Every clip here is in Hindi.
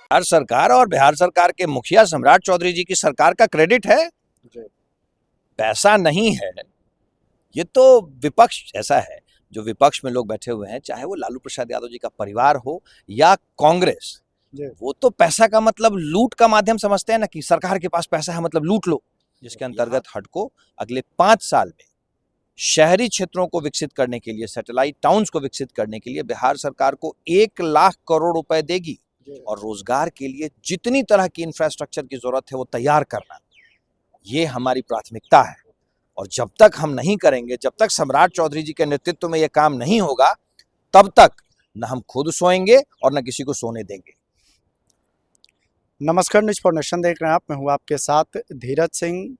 बिहार सरकार और बिहार सरकार के मुखिया सम्राट चौधरी जी की सरकार का क्रेडिट है, पैसा नहीं है। ये तो विपक्ष ऐसा है, जो विपक्ष में लोग बैठे हुए हैं, चाहे वो लालू प्रसाद यादव जी का परिवार हो या कांग्रेस, वो तो पैसा का मतलब लूट का माध्यम समझते हैं ना, कि सरकार के पास पैसा है मतलब लूट लो। जिसके अंतर्गत हडको अगले 5 साल में शहरी क्षेत्रों को विकसित करने के लिए, सैटेलाइट टाउन्स को विकसित करने के लिए बिहार सरकार को 1 लाख करोड़ रुपए देगी और रोजगार के लिए जितनी तरह की इंफ्रास्ट्रक्चर की जरूरत है वो तैयार करना, ये हमारी प्राथमिकता है। और जब तक हम नहीं करेंगे, जब तक सम्राट चौधरी जी के नेतृत्व में यह काम नहीं होगा, तब तक न हम खुद सोएंगे और न किसी को सोने देंगे। नमस्कार, न्यूज फॉर नेशन देख रहे हैं आप। मैं हूं आपके साथ धीरज सिंह।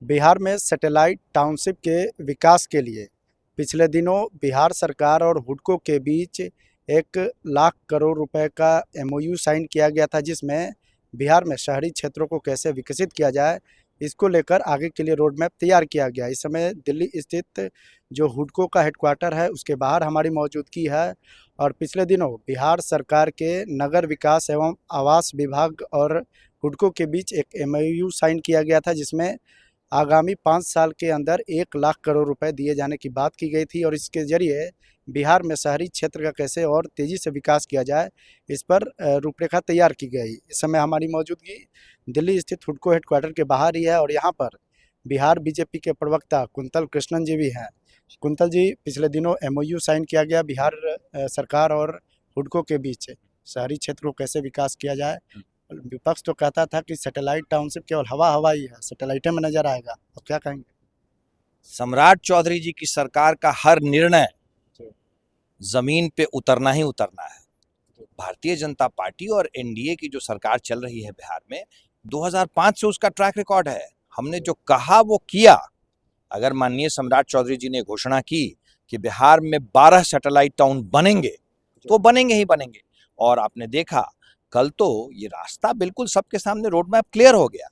बिहार में सैटेलाइट टाउनशिप के विकास के लिए पिछले दिनों बिहार सरकार और हुडको के बीच 1 लाख करोड़ रुपए का एमओयू साइन किया गया था, जिसमें बिहार में शहरी क्षेत्रों को कैसे विकसित किया जाए, इसको लेकर आगे के लिए रोड मैप तैयार किया गया। इस समय दिल्ली स्थित जो हुडको का हेडक्वार्टर है उसके बाहर हमारी मौजूदगी है। और पिछले दिनों बिहार सरकार के नगर विकास एवं आवास विभाग और हुडको के बीच एक एमओयू साइन किया गया था, जिसमें आगामी 5 साल के अंदर 1 लाख करोड़ रुपए दिए जाने की बात की गई थी। और इसके जरिए बिहार में शहरी क्षेत्र का कैसे और तेज़ी से विकास किया जाए, इस पर रूपरेखा तैयार की गई। इस समय हमारी मौजूदगी दिल्ली स्थित हुडको हेडक्वार्टर के बाहर ही है और यहाँ पर बिहार बीजेपी के प्रवक्ता कुंतल कृष्णन जी भी हैं। कुंतल जी, पिछले दिनों एमओयू साइन किया गया बिहार सरकार और हुडको के बीच, शहरी क्षेत्र को कैसे विकास किया जाए। विपक्ष तो कहता था कि सैटेलाइट टाउनशिप केवल हवा ही है, सैटेलाइटें में नजर आएगा। अब क्या कहेंगे? सम्राट चौधरी जी की सरकार का हर निर्णय जमीन पे उतरना ही उतरना है। भारतीय जनता पार्टी और एनडीए की जो सरकार चल रही है बिहार में, 2005 से उसका ट्रैक रिकॉर्ड है। हमने जो कहा वो किया। अगर माननीय सम्राट चौधरी जी ने घोषणा की कि बिहार में 12 सैटेलाइट टाउन बनेंगे, तो बनेंगे ही बनेंगे। और आपने देखा, कल तो ये रास्ता बिल्कुल सबके सामने रोड मैप क्लियर हो गया।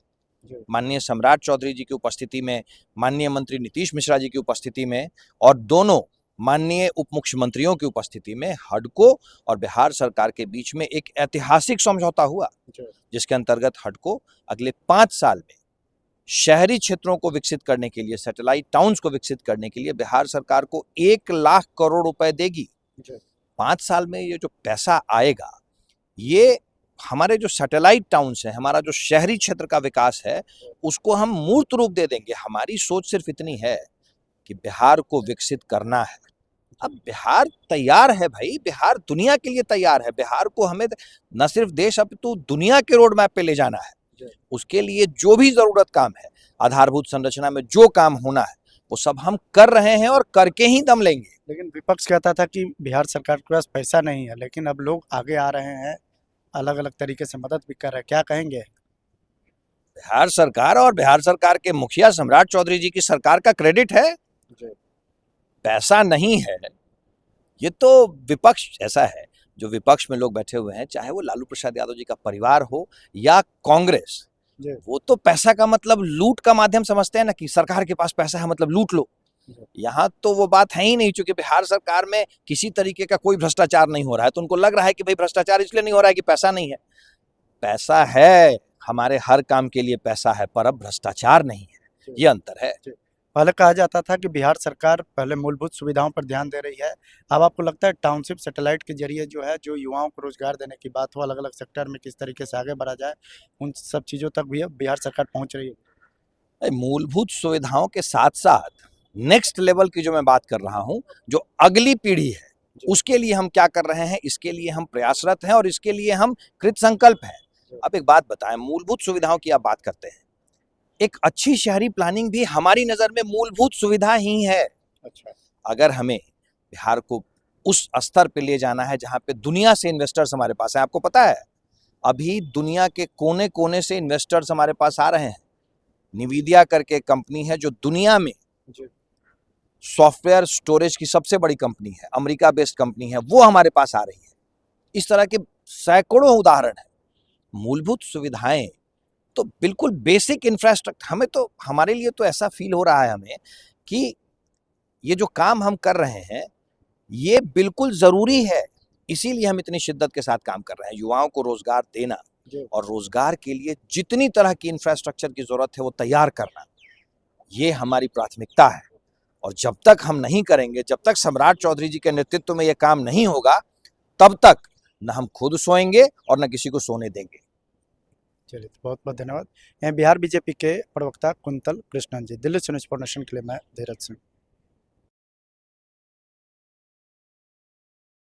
माननीय सम्राट चौधरी जी की उपस्थिति में, माननीय मंत्री नीतीश मिश्रा जी की उपस्थिति में और दोनों माननीय उप मुख्यमंत्रियों की उपस्थिति में हडको और बिहार सरकार के बीच में एक ऐतिहासिक समझौता हुआ, जिसके अंतर्गत हडको अगले 5 साल में शहरी क्षेत्रों को विकसित करने के लिए, सैटेलाइट टाउन्स को विकसित करने के लिए बिहार सरकार को 1 लाख करोड़ रुपए देगी। 5 साल में ये जो पैसा आएगा, ये हमारे जो सैटेलाइट टाउन्स हैं, हमारा जो शहरी क्षेत्र का विकास है, उसको हम मूर्त रूप दे देंगे। हमारी सोच सिर्फ इतनी है कि बिहार को विकसित करना है। अब बिहार तैयार है भाई, बिहार दुनिया के लिए तैयार है। बिहार को हमें न सिर्फ देश अपितु दुनिया के रोड मैप पे ले जाना है। उसके लिए जो भी जरूरत काम है, आधारभूत संरचना में जो काम होना है, वो सब हम कर रहे हैं और करके ही दम लेंगे। लेकिन विपक्ष कहता था कि बिहार सरकार के पास पैसा नहीं है, लेकिन अब लोग आगे आ रहे हैं, अलग अलग तरीके से मदद भी कर रहे हैं। क्या कहेंगे? बिहार सरकार और बिहार सरकार के मुखिया सम्राट चौधरी जी की सरकार का क्रेडिट है, पैसा नहीं है। ये तो विपक्ष ऐसा है, जो विपक्ष में लोग बैठे हुए हैं, चाहे वो लालू प्रसाद यादव जी का परिवार हो या कांग्रेस, वो तो पैसा का मतलब लूट का माध्यम समझते हैं ना, कि सरकार के पास पैसा है मतलब लूट लो। यहाँ तो वो बात है ही नहीं, चूंकि बिहार सरकार में किसी तरीके का कोई भ्रष्टाचार नहीं हो रहा है, तो उनको लग रहा है कि भाई भ्रष्टाचार इसलिए नहीं हो रहा है कि पैसा नहीं है। पैसा है, हमारे हर काम के लिए पैसा है, पर अब भ्रष्टाचार नहीं है, ये अंतर है। पहले कहा जाता था कि बिहार सरकार पहले मूलभूत सुविधाओं पर ध्यान दे रही है। अब आपको लगता है टाउनशिप सैटेलाइट के जरिए जो है, जो युवाओं को रोजगार देने की बात हो, अलग अलग सेक्टर में किस तरीके से आगे बढ़ा जाए, उन सब चीज़ों तक भी अब बिहार सरकार पहुंच रही है? मूलभूत सुविधाओं के साथ साथ नेक्स्ट लेवल की जो मैं बात कर रहा हूं, जो अगली पीढ़ी है, उसके लिए हम क्या कर रहे हैं, इसके लिए हम प्रयासरत हैं और इसके लिए हम कृत संकल्प हैं। अब एक बात बताएं, मूलभूत सुविधाओं की आप बात करते हैं, एक अच्छी शहरी प्लानिंग भी हमारी नजर में मूलभूत सुविधा ही है। अच्छा, अगर हमें बिहार को उस स्तर पे ले जाना है जहां पे दुनिया से इन्वेस्टर्स हमारे पास है, आपको पता है अभी दुनिया के कोने कोने से इन्वेस्टर्स हमारे पास आ रहे हैं। निविदिया करके कंपनी है जो दुनिया में सॉफ्टवेयर स्टोरेज की सबसे बड़ी कंपनी है, अमेरिका बेस्ड कंपनी है, वो हमारे पास आ रही है। इस तरह के सैकड़ों उदाहरण हैं। मूलभूत सुविधाएं तो बिल्कुल बेसिक इंफ्रास्ट्रक्चर, हमें तो, हमारे लिए तो ऐसा फील हो रहा है हमें कि ये जो काम हम कर रहे हैं ये बिल्कुल जरूरी है, इसीलिए हम इतनी शिद्दत के साथ काम कर रहे हैं। युवाओं को रोजगार देना, जी। और रोजगार के लिए जितनी तरह की इंफ्रास्ट्रक्चर की जरूरत है वो तैयार करना, ये हमारी प्राथमिकता है। और जब तक हम नहीं करेंगे, जब तक सम्राट चौधरी जी के नेतृत्व में ये काम नहीं होगा, तब तक न हम खुद सोएंगे और न किसी को सोने देंगे। चलिए, तो बहुत बहुत धन्यवाद। यहाँ बिहार बीजेपी के प्रवक्ता कुंतल कृष्णन जी। दिल्ली से न्यूज़ फॉर नेशन के लिए मैं धीरज सिंह।